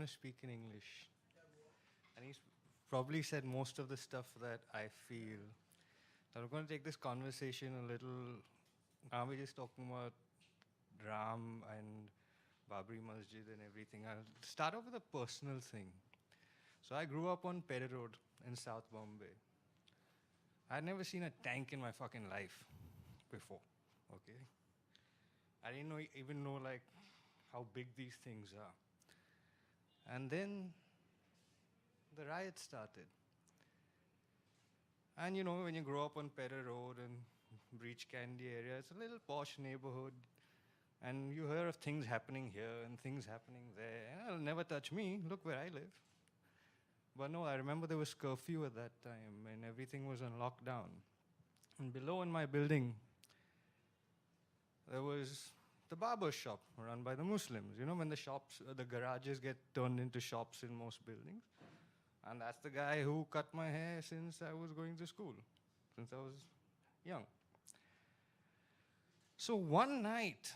to speak in English. And he's probably said most of the stuff that I feel. So I'm going to take this conversation a little. Now we're just talking about Ram and Babri Masjid and everything. I'll start off with a personal thing. So I grew up on Pere Road in South Bombay. I'd never seen a tank in my fucking life before. Okay, I didn't even know like how big these things are. And then the riot started. And you know, when you grow up on Pere Road and Breach Candy area, it's a little posh neighborhood. And you hear of things happening here and things happening there. And it'll never touch me. Look where I live. But no, I remember there was curfew at that time and everything was on lockdown. And below in my building, there was the barber shop run by the Muslims. You know, when the shops, the garages get turned into shops in most buildings. And that's the guy who cut my hair since I was going to school, since I was young. So one night,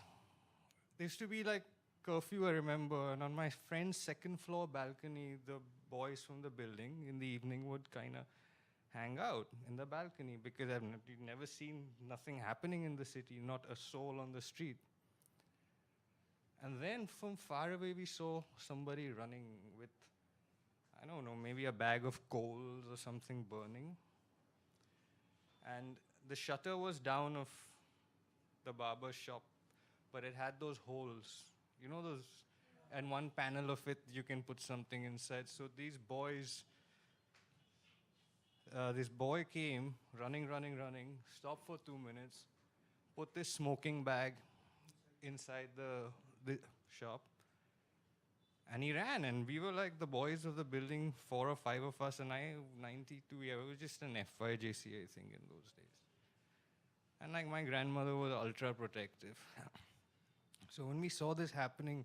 there used to be like curfew, I remember, and on my friend's second floor balcony, the boys from the building in the evening would kind of hang out in the balcony because I've never seen nothing happening in the city, not a soul on the street. And then from far away, we saw somebody running with, I don't know, maybe a bag of coals or something burning. And the shutter was down of the barber shop, but it had those holes, you know those, and one panel of it, you can put something inside. So these boys, this boy came, running, stopped for 2 minutes, put this smoking bag inside the shop, and he ran, and we were like the boys of the building, 4 or 5 of us, and I, 92, yeah, it was just an FYJCA thing in those days. And like my grandmother was ultra protective. So when we saw this happening,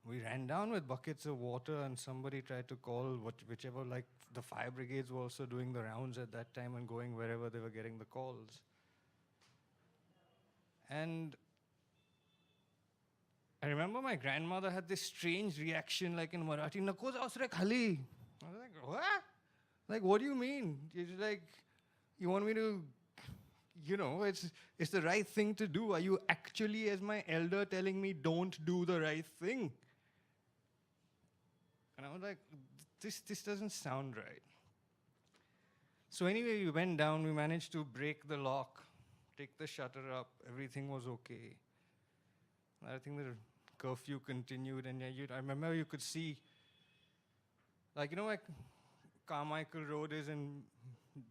we ran down with buckets of water and somebody tried to call whichever, like the fire brigades were also doing the rounds at that time and going wherever they were getting the calls. And I remember my grandmother had this strange reaction like in Marathi, "Nako jaus re khali." I was like, what? Like, what do you mean? It's like, you want me to, you know, it's the right thing to do. Are you actually, as my elder, telling me don't do the right thing? And I was like, this doesn't sound right. So anyway, we went down, we managed to break the lock, take the shutter up, everything was okay. I think the curfew continued, and I remember you could see, like, you know, like Carmichael Road is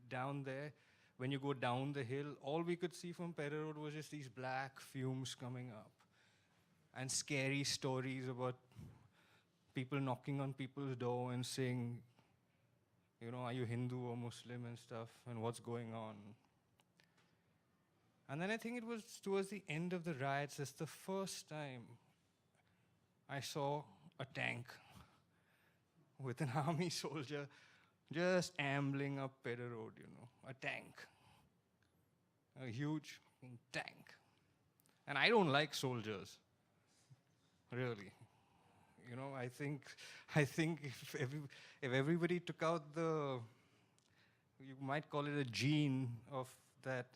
down there. When you go down the hill, all we could see from Pere Road was just these black fumes coming up and scary stories about people knocking on people's door and saying, you know, are you Hindu or Muslim and stuff, and what's going on? And then I think it was towards the end of the riots, it's the first time I saw a tank with an army soldier just ambling up Pere Road, you know, a tank, a huge tank. And I don't like soldiers, really. You know, I think if everybody took out you might call it a gene of that,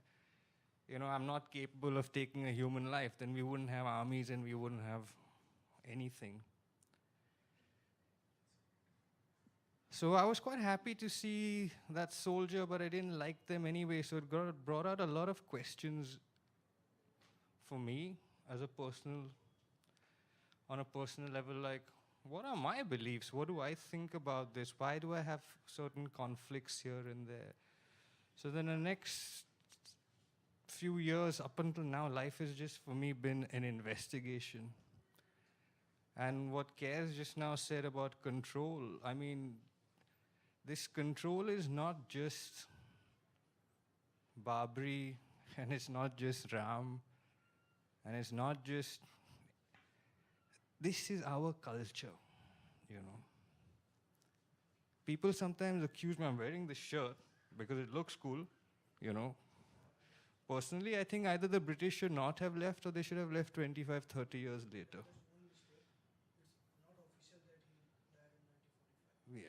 you know, I'm not capable of taking a human life, then we wouldn't have armies and we wouldn't have anything. So I was quite happy to see that soldier, but I didn't like them anyway, so it brought out a lot of questions for me as on a personal level, like, what are my beliefs? What do I think about this? Why do I have certain conflicts here and there? So then the next few years, up until now, life has just, for me, been an investigation. And what Kaz just now said about control, I mean, this control is not just Babri, and it's not just Ram, and it's not just, this is our culture, you know. People sometimes accuse me, I'm wearing this shirt because it looks cool, you know. Personally, I think either the British should not have left or they should have left 25, 30 years later. Yeah.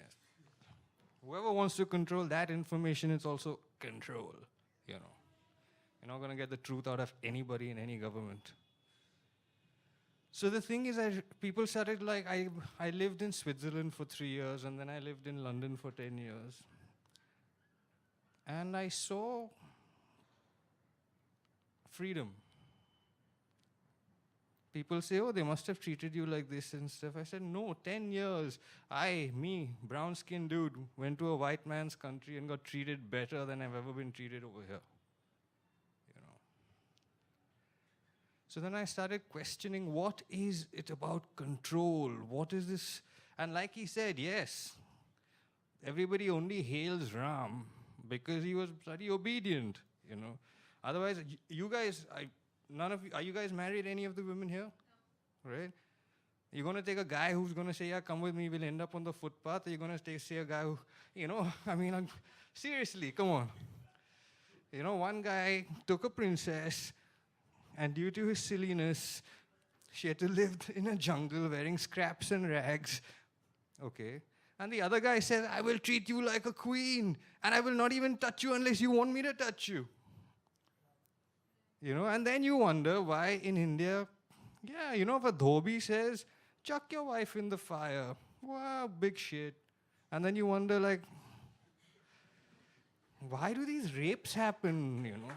Whoever wants to control that information, it's also control, you know. You're not going to get the truth out of anybody in any government. So the thing is, people started like, I lived in Switzerland for 3 years, and then I lived in London for 10 years. And I saw freedom. People say, oh, they must have treated you like this and stuff. I said, no, 10 years. Me, brown-skinned dude, went to a white man's country and got treated better than I've ever been treated over here. You know. So then I started questioning, what is it about control? What is this? And like he said, yes, everybody only hails Ram because he was bloody obedient, you know. Otherwise, you guys, none of you, are you guys married, any of the women here? No. Right? You're going to take a guy who's going to say, yeah, come with me, we'll end up on the footpath. Or you're going to say a guy who, you know, I mean, seriously, come on. You know, one guy took a princess, and due to his silliness, she had to live in a jungle wearing scraps and rags. Okay. And the other guy said, I will treat you like a queen, and I will not even touch you unless you want me to touch you. You know, and then you wonder why in India, yeah, you know, if a dhobi says, chuck your wife in the fire, wow, big shit. And then you wonder, like, why do these rapes happen, you know?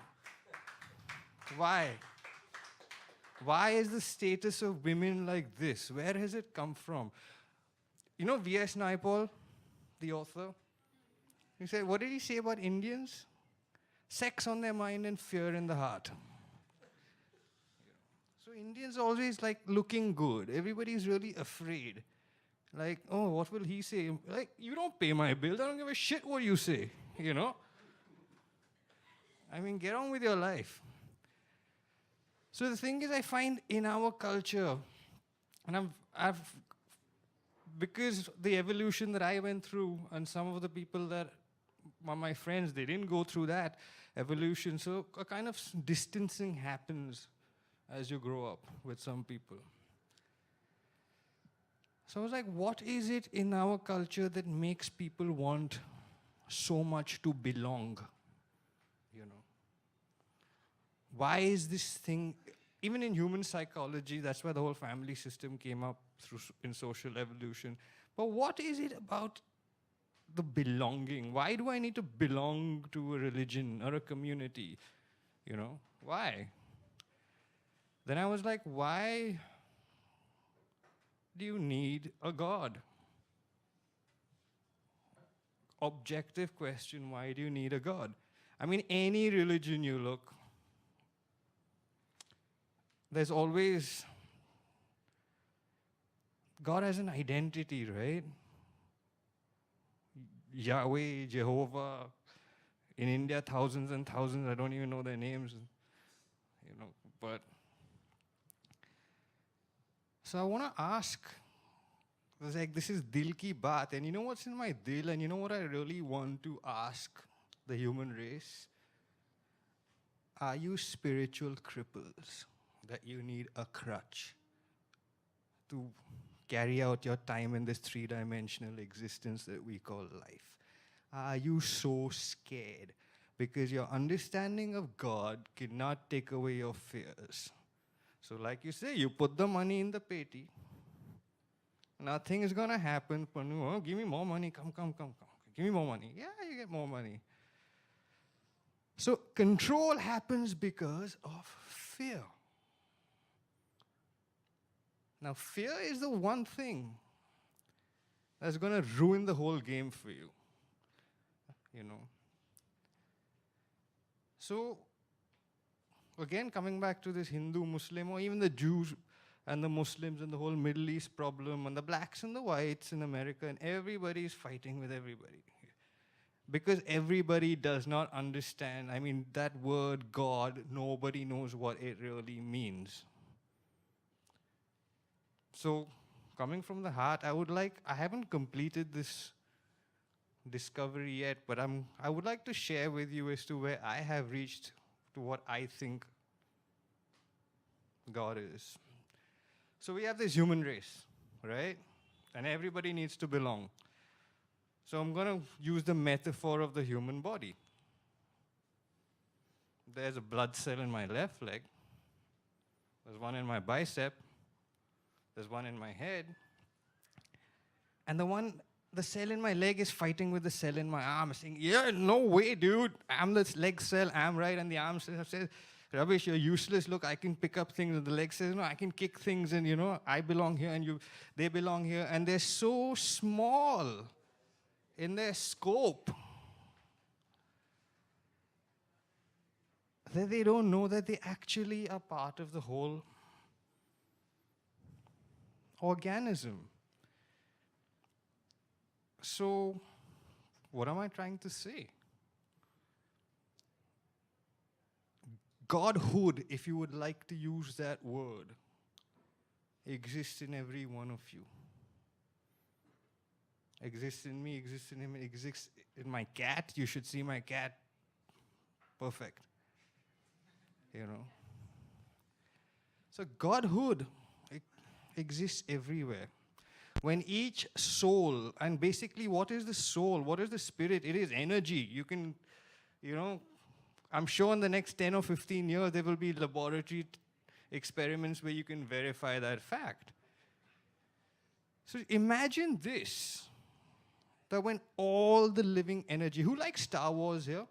Why? Why is the status of women like this? Where has it come from? You know V.S. Naipaul, the author? He said, what did he say about Indians? Sex on their mind and fear in the heart. So Indians are always like looking good. Everybody's really afraid. Like, oh, what will he say? Like, you don't pay my bill. I don't give a shit what you say, you know? I mean, get on with your life. So the thing is, I find in our culture, and because the evolution that I went through, and some of the people that are my friends, they didn't go through that evolution. So a kind of distancing happens as you grow up with some people. So I was like, what is it in our culture that makes people want so much to belong? You know, why is this thing, even in human psychology, that's why the whole family system came up in social evolution. But what is it about the belonging? Why do I need to belong to a religion or a community? You know, why? Then I was like, why do you need a God? Objective question, why do you need a God? I mean, any religion you look, there's always, God has an identity, right? Yahweh, Jehovah, in India, thousands and thousands, I don't even know their names, you know, but. So I want to ask, it's like, this is Dil Ki Baat, and you know what's in my Dil, and you know what I really want to ask the human race? Are you spiritual cripples that you need a crutch to carry out your time in this three-dimensional existence that we call life? Are you so scared because your understanding of God cannot take away your fears? So like you say, you put the money in the peti, nothing is going to happen. Oh, give me more money, come. Give me more money. Yeah, you get more money. So control happens because of fear. Now, fear is the one thing that's going to ruin the whole game for you, you know. So, again, coming back to this Hindu, Muslim, or even the Jews and the Muslims and the whole Middle East problem, and the blacks and the whites in America, and everybody is fighting with everybody. Because everybody does not understand, I mean, that word God, nobody knows what it really means. So, coming from the heart, I haven't completed this discovery yet, but I would like to share with you as to where I have reached to what I think God is. So we have this human race, right? And everybody needs to belong. So I'm going to use the metaphor of the human body. There's a blood cell in my left leg. There's one in my bicep. There's one in my head. And the cell in my leg is fighting with the cell in my arm, saying, yeah, no way, dude. I'm the leg cell, I'm right. And the arm says, rubbish, you're useless. Look, I can pick up things. And the leg says, no, I can kick things. And, I belong here and they belong here. And they're so small in their scope that they don't know that they actually are part of the whole organism. So, what am I trying to say? Godhood, if you would like to use that word, exists in every one of you. Exists in me, exists in him, exists in my cat. You should see my cat. Perfect. So Godhood exists everywhere. When each soul, and basically what is the soul? What is the spirit? It is energy. You can, I'm sure in the next 10 or 15 years there will be laboratory experiments where you can verify that fact. So imagine this, that when all the living energy, who likes Star Wars here?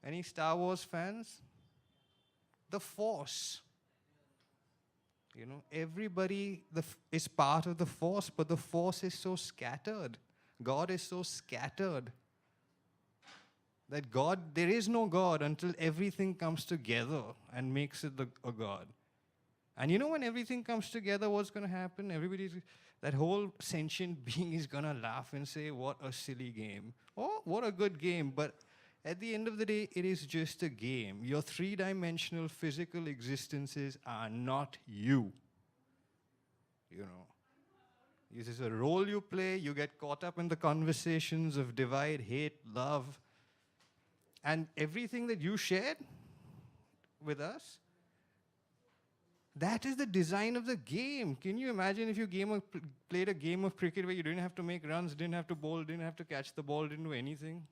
Any Star Wars fans? The Force. Everybody is part of the Force, but the Force is so scattered. God is so scattered that there is no God until everything comes together and makes it a God. And when everything comes together, what's going to happen? That whole sentient being is going to laugh and say, what a silly game. Oh, what a good game. But at the end of the day, it is just a game. Your three-dimensional physical existences are not you. This is a role you play. You get caught up in the conversations of divide, hate, love. And everything that you shared with us, that is the design of the game. Can you imagine if you played a game of cricket where you didn't have to make runs, didn't have to bowl, didn't have to catch the ball, didn't do anything?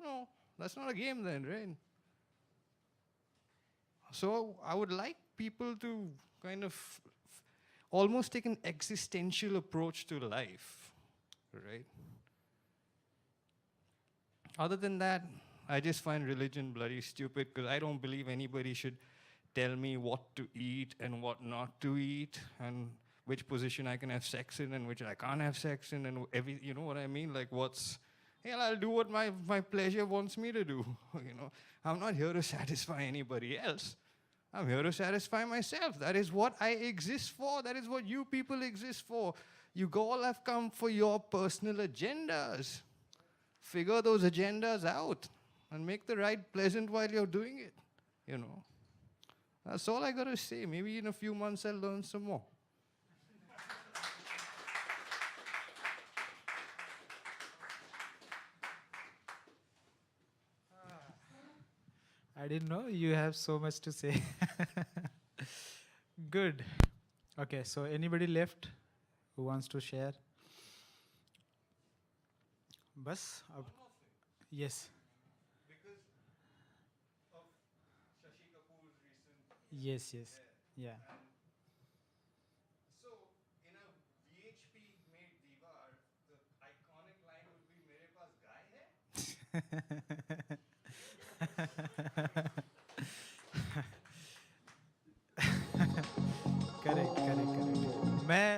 No, that's not a game then, right? So I would like people to kind of almost take an existential approach to life, right? Other than that, I just find religion bloody stupid because I don't believe anybody should tell me what to eat and what not to eat and which position I can have sex in and which I can't have sex in and you know what I mean? Like I'll do what my pleasure wants me to do. I'm not here to satisfy anybody else. I'm here to satisfy myself. That is what I exist for. That is what you people exist for. You all have come for your personal agendas. Figure those agendas out and make the ride pleasant while you're doing it. That's all I gotta say. Maybe in a few months I'll learn some more. I didn't know you have so much to say. Good. Okay, so anybody left who wants to share? Bas? Yes. Because of Shashi Kapoor's recent... Yes. Yeah. So, in a VHP made Diwar, the iconic line would be, "Mere paas gaay hai?" Correct. मैं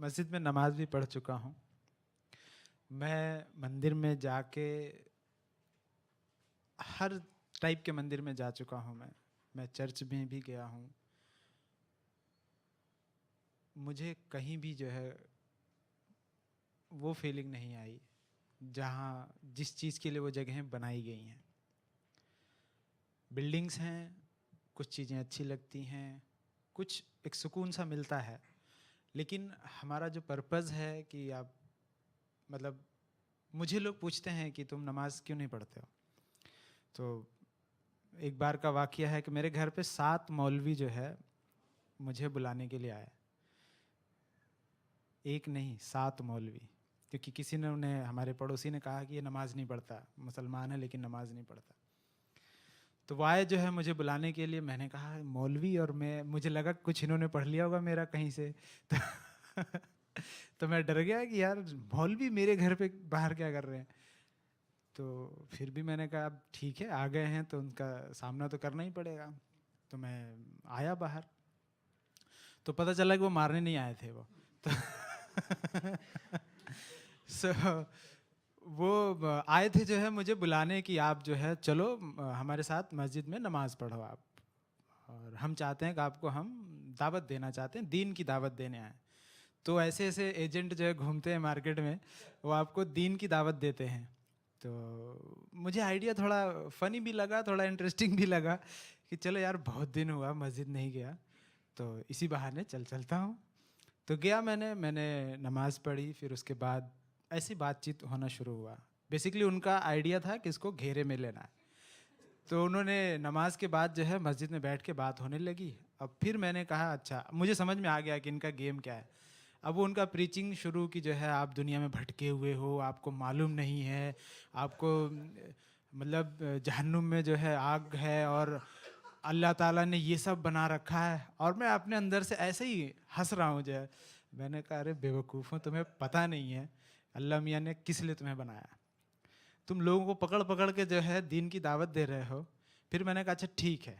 मस्जिद में नमाज भी पढ़ चुका हूँ। मैं मंदिर में जाके हर टाइप के मंदिर में जा चुका हूँ। मैं चर्च में भी गया हूँ। मुझे कहीं भी जो है वो फीलिंग नहीं आई जहाँ जिस चीज़ के लिए वो जगहें बनाई गई हैं। बिल्डिंग्स हैं, कुछ चीज़ें अच्छी लगती हैं, कुछ एक सुकून सा मिलता है, लेकिन हमारा जो पर्पज़ है कि आप मतलब मुझे लोग पूछते हैं कि तुम नमाज क्यों नहीं पढ़ते हो। तो एक बार का वाक़या है कि मेरे घर पे 7 मौलवी जो है मुझे बुलाने के लिए आए। एक नहीं 7 मौलवी, क्योंकि किसी ने उन्हें, हमारे पड़ोसी ने कहा कि ये नमाज़ नहीं पढ़ता, मुसलमान है लेकिन नमाज़ नहीं पढ़ता। तो वो आए जो है मुझे बुलाने के लिए। मैंने कहा मौलवी, और मैं, मुझे लगा कुछ इन्होंने पढ़ लिया होगा मेरा कहीं से। तो, तो मैं डर गया कि यार मौलवी मेरे घर पे बाहर क्या कर रहे हैं। तो फिर भी मैंने कहा अब ठीक है, आ गए हैं तो उनका सामना तो करना ही पड़ेगा। तो मैं आया बाहर, तो पता चला कि वो मारने नहीं आए थे वो। तो सो वो आए थे जो है मुझे बुलाने कि आप जो है चलो हमारे साथ मस्जिद में नमाज़ पढ़ो आप, और हम चाहते हैं कि आपको हम दावत देना चाहते हैं, दीन की दावत देने आए। तो ऐसे ऐसे एजेंट जो है घूमते हैं मार्केट में, वो आपको दीन की दावत देते हैं। तो मुझे आइडिया थोड़ा फ़नी भी लगा, थोड़ा इंटरेस्टिंग भी लगा कि चलो यार बहुत दिन हुआ मस्जिद नहीं गया, तो इसी बहाने चलता हूँ। तो गया, मैंने नमाज़ पढ़ी। फिर उसके बाद ऐसी बातचीत होना शुरू हुआ। बेसिकली उनका आइडिया था कि इसको घेरे में लेना है। तो उन्होंने नमाज के बाद जो है मस्जिद में बैठ के बात होने लगी। अब फिर मैंने कहा अच्छा, मुझे समझ में आ गया कि इनका गेम क्या है। अब वो उनका प्रीचिंग शुरू की जो है, आप दुनिया में भटके हुए हो, आपको मालूम नहीं है, आपको मतलब जहन्नुम में जो है आग है, और अल्लाह ताला ने ये सब बना रखा है। और मैं अपने अंदर से ऐसे ही हंस रहा हूँ जो है। मैंने कहा अरे बेवकूफ़ हो, तुम्हें पता नहीं है अल्लाह मियाँ ने किस लिए तुम्हें बनाया। तुम लोगों को पकड़ पकड़ के जो है दीन की दावत दे रहे हो। फिर मैंने कहा अच्छा ठीक है,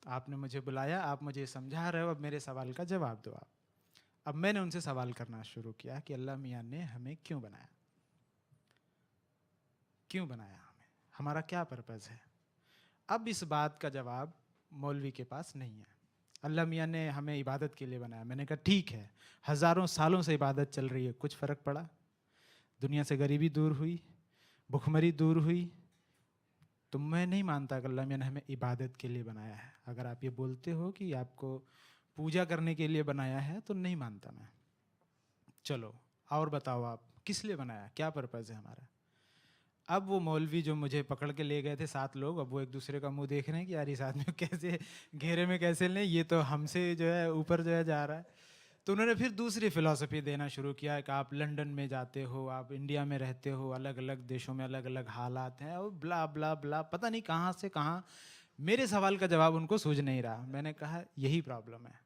आपने मुझे बुलाया, आप मुझे समझा रहे हो, अब मेरे सवाल का जवाब दो आप। अब मैंने उनसे सवाल करना शुरू किया कि अल्लाह मियाँ ने हमें क्यों बनाया, क्यों बनाया हमें, हमारा क्या पर्पज़ है। अब इस बात का जवाब मौलवी के पास नहीं है। अल्लाह मियाँ ने हमें इबादत के लिए बनाया। मैंने कहा ठीक है, हज़ारों सालों से इबादत चल रही है, कुछ फ़र्क पड़ा? दुनिया से गरीबी दूर हुई, भुखमरी दूर हुई? तो मैं नहीं मानता कि अल्लाह मियाँ ने हमें इबादत के लिए बनाया है। अगर आप ये बोलते हो कि आपको पूजा करने के लिए बनाया है, तो नहीं मानता मैं। चलो और बताओ आप किस लिए बनाया, क्या पर्पज़ है हमारा। अब वो मौलवी जो मुझे पकड़ के ले गए थे 7 लोग, अब वो एक दूसरे का मुंह देख रहे हैं कि यार इस आदमी को कैसे घेरे में कैसे लें, ये तो हमसे जो है ऊपर जो है जा रहा है। तो उन्होंने फिर दूसरी फ़िलॉसफी देना शुरू किया कि आप लंदन में जाते हो, आप इंडिया में रहते हो, अलग अलग देशों में अलग अलग हालात हैं, और ब्ला ब्ला ब्ला, पता नहीं कहाँ से कहाँ। मेरे सवाल का जवाब उनको सूझ नहीं रहा। मैंने कहा यही प्रॉब्लम है,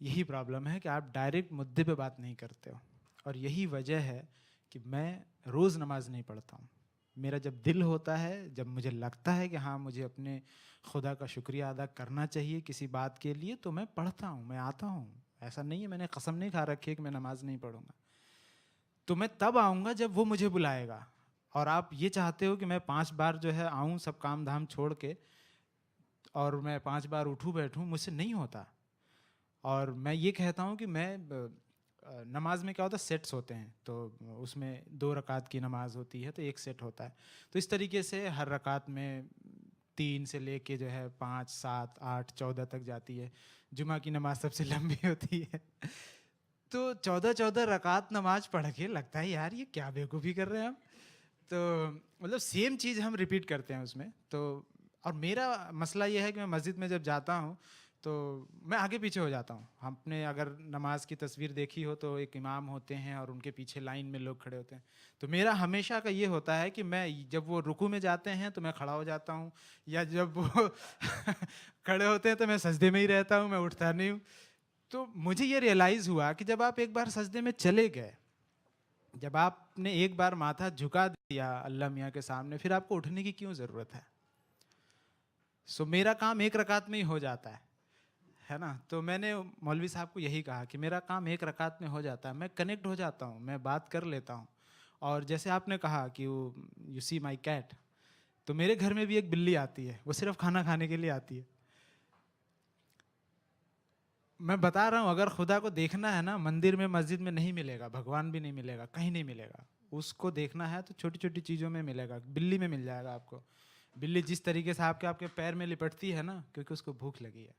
यही प्रॉब्लम है कि आप डायरेक्ट मुद्दे पे बात नहीं करते हो। और यही वजह है कि मैं रोज़ नमाज नहीं पढ़ता हूँ। मेरा जब दिल होता है, जब मुझे लगता है कि हाँ मुझे अपने खुदा का शुक्रिया अदा करना चाहिए किसी बात के लिए, तो मैं पढ़ता हूँ, मैं आता हूँ। ऐसा नहीं है, मैंने कसम नहीं खा रखी है कि मैं नमाज नहीं पढ़ूंगा। तो मैं तब आऊँगा जब वो मुझे बुलाएगा। और आप ये चाहते हो कि मैं 5 बार जो है आऊँ सब काम धाम छोड़ के, और मैं 5 बार उठूँ बैठूँ, मुझसे नहीं होता। और मैं ये कहता हूँ कि मैं नमाज में क्या होता है, सेट्स होते हैं। तो उसमें 2 रकात की नमाज होती है, तो एक सेट होता है। तो इस तरीके से हर रकात में 3 से लेके जो है 5, 7, 8, 14 तक जाती है। जुमा की नमाज सबसे लंबी होती है। तो 14 रकात नमाज पढ़ के लगता है यार ये क्या बेवकूफ़ी कर रहे हैं हम। तो मतलब सेम चीज़ हम रिपीट करते हैं उसमें। तो और मेरा मसला ये है कि मैं मस्जिद में जब जाता हूँ तो मैं आगे पीछे हो जाता हूँ। हमने अगर नमाज की तस्वीर देखी हो तो एक इमाम होते हैं और उनके पीछे लाइन में लोग खड़े होते हैं। तो मेरा हमेशा का ये होता है कि मैं जब वो रुकू में जाते हैं तो मैं खड़ा हो जाता हूँ, या जब वो खड़े होते हैं तो मैं सजदे में ही रहता हूँ, मैं उठता नहीं हूँ। तो मुझे ये रियलाइज़ हुआ कि जब आप एक बार सजदे में चले गए, जब आपने एक बार माथा झुका दिया अल्लाह मियाँ के सामने, फिर आपको उठने की क्यों ज़रूरत है। सो मेरा काम एक रकात में ही हो जाता है ना। तो मैंने मौलवी साहब को यही कहा कि मेरा काम एक रकात में हो जाता है, मैं कनेक्ट हो जाता हूँ, मैं बात कर लेता हूँ। और जैसे आपने कहा कि वो यू सी माई कैट, तो मेरे घर में भी एक बिल्ली आती है, वो सिर्फ खाना खाने के लिए आती है। मैं बता रहा हूँ, अगर खुदा को देखना है ना, मंदिर में मस्जिद में नहीं मिलेगा, भगवान भी नहीं मिलेगा, कहीं नहीं मिलेगा। उसको देखना है तो छोटी छोटी चीज़ों में मिलेगा, बिल्ली में मिल जाएगा आपको। बिल्ली जिस तरीके से आपके आपके पैर में लिपटती है ना, क्योंकि उसको भूख लगी है।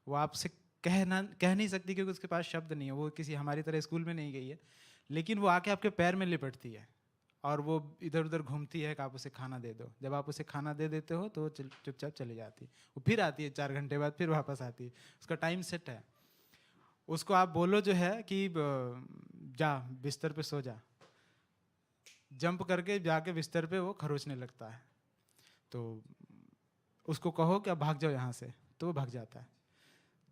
वो आपसे कह नहीं सकती क्योंकि उसके पास शब्द नहीं है, वो किसी हमारी तरह स्कूल में नहीं गई है, लेकिन वो आके आपके पैर में लिपटती है और वो इधर उधर घूमती है कि आप उसे खाना दे दो। जब आप उसे खाना दे देते हो तो वो चुपचाप चली जाती है। वो फिर आती है 4 घंटे बाद, फिर वापस आती है, उसका टाइम सेट है। उसको आप बोलो जो है कि जा बिस्तर पे सो जा, जंप करके जाके बिस्तर पे वो खरोचने लगता है। तो उसको कहो कि अब भाग जाओ यहाँ से, तो वो भाग जाता है।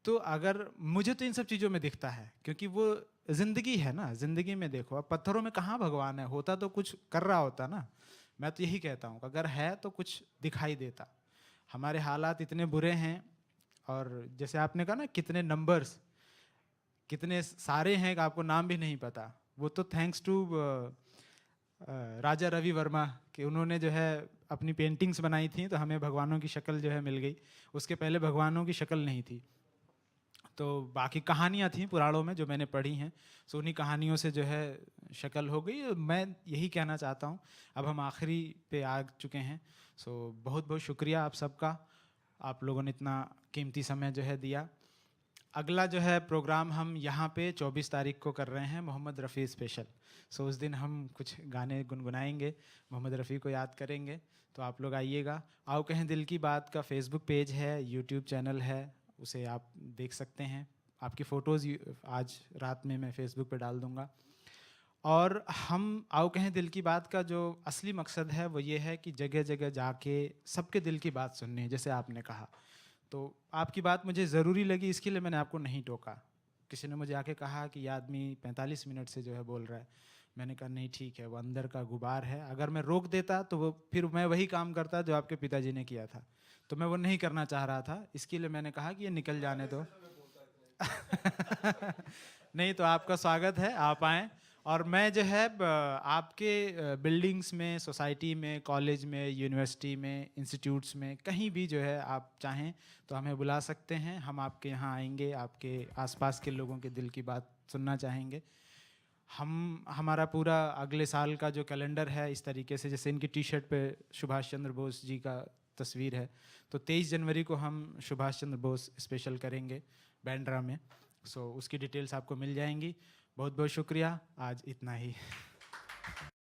तो अगर मुझे तो इन सब चीज़ों में दिखता है, क्योंकि वो ज़िंदगी है ना। ज़िंदगी में देखो, अब पत्थरों में कहाँ भगवान है, होता तो कुछ कर रहा होता ना। मैं तो यही कहता हूँ, अगर है तो कुछ दिखाई देता। हमारे हालात इतने बुरे हैं, और जैसे आपने कहा ना कितने नंबर्स, कितने सारे हैं कि आपको नाम भी नहीं पता। वो तो थैंक्स टू राजा रवि वर्मा, कि उन्होंने जो है अपनी पेंटिंग्स बनाई थी तो हमें भगवानों की शक्ल जो है मिल गई। उसके पहले भगवानों की शक्ल नहीं थी। तो बाकी कहानियाँ थी पुराणों में जो मैंने पढ़ी हैं, सो उन्हीं कहानियों से जो है शक्ल हो गई। मैं यही कहना चाहता हूँ, अब हम आखिरी पे आ चुके हैं। सो बहुत बहुत शुक्रिया आप सबका, आप लोगों ने इतना कीमती समय जो है दिया। अगला जो है प्रोग्राम हम यहाँ पे 24 तारीख को कर रहे हैं, मोहम्मद रफ़ी स्पेशल। सो उस दिन हम कुछ गाने गुनगुनाएंगे, मोहम्मद रफ़ी को याद करेंगे। तो आप लोग आइएगा। आओ कहें दिल की बात का फेसबुक पेज है, यूट्यूब चैनल है, उसे आप देख सकते हैं। आपकी फ़ोटोज़ आज रात में मैं फेसबुक पे डाल दूँगा। और हम आओ कहें दिल की बात का जो असली मकसद है वो ये है कि जगह जगह जाके सबके दिल की बात सुननी है, जैसे आपने कहा। तो आपकी बात मुझे ज़रूरी लगी, इसके लिए मैंने आपको नहीं टोका। किसी ने मुझे आके कहा कि ये आदमी 45 मिनट से जो है बोल रहा है। मैंने कहा नहीं ठीक है, वो अंदर का गुबार है, अगर मैं रोक देता तो वो फिर मैं वही काम करता जो आपके पिताजी ने किया था। तो मैं वो नहीं करना चाह रहा था, इसके लिए मैंने कहा कि ये निकल जाने दो। नहीं, तो आपका स्वागत है, आप आएँ। और मैं जो है आपके बिल्डिंग्स में, सोसाइटी में, कॉलेज में, यूनिवर्सिटी में, इंस्टीट्यूट्स में, कहीं भी जो है आप चाहें तो हमें बुला सकते हैं। हम आपके यहाँ आएंगे, आपके आसपास के लोगों के दिल की बात सुनना चाहेंगे। हमारा पूरा अगले साल का जो कैलेंडर है इस तरीके से, जैसे इनकी टी शर्ट पे सुभाष चंद्र बोस जी का तस्वीर है, तो 23 जनवरी को हम सुभाष चंद्र बोस स्पेशल करेंगे बैंड्रा में। सो उसकी डिटेल्स आपको मिल जाएंगी। बहुत बहुत शुक्रिया, आज इतना ही।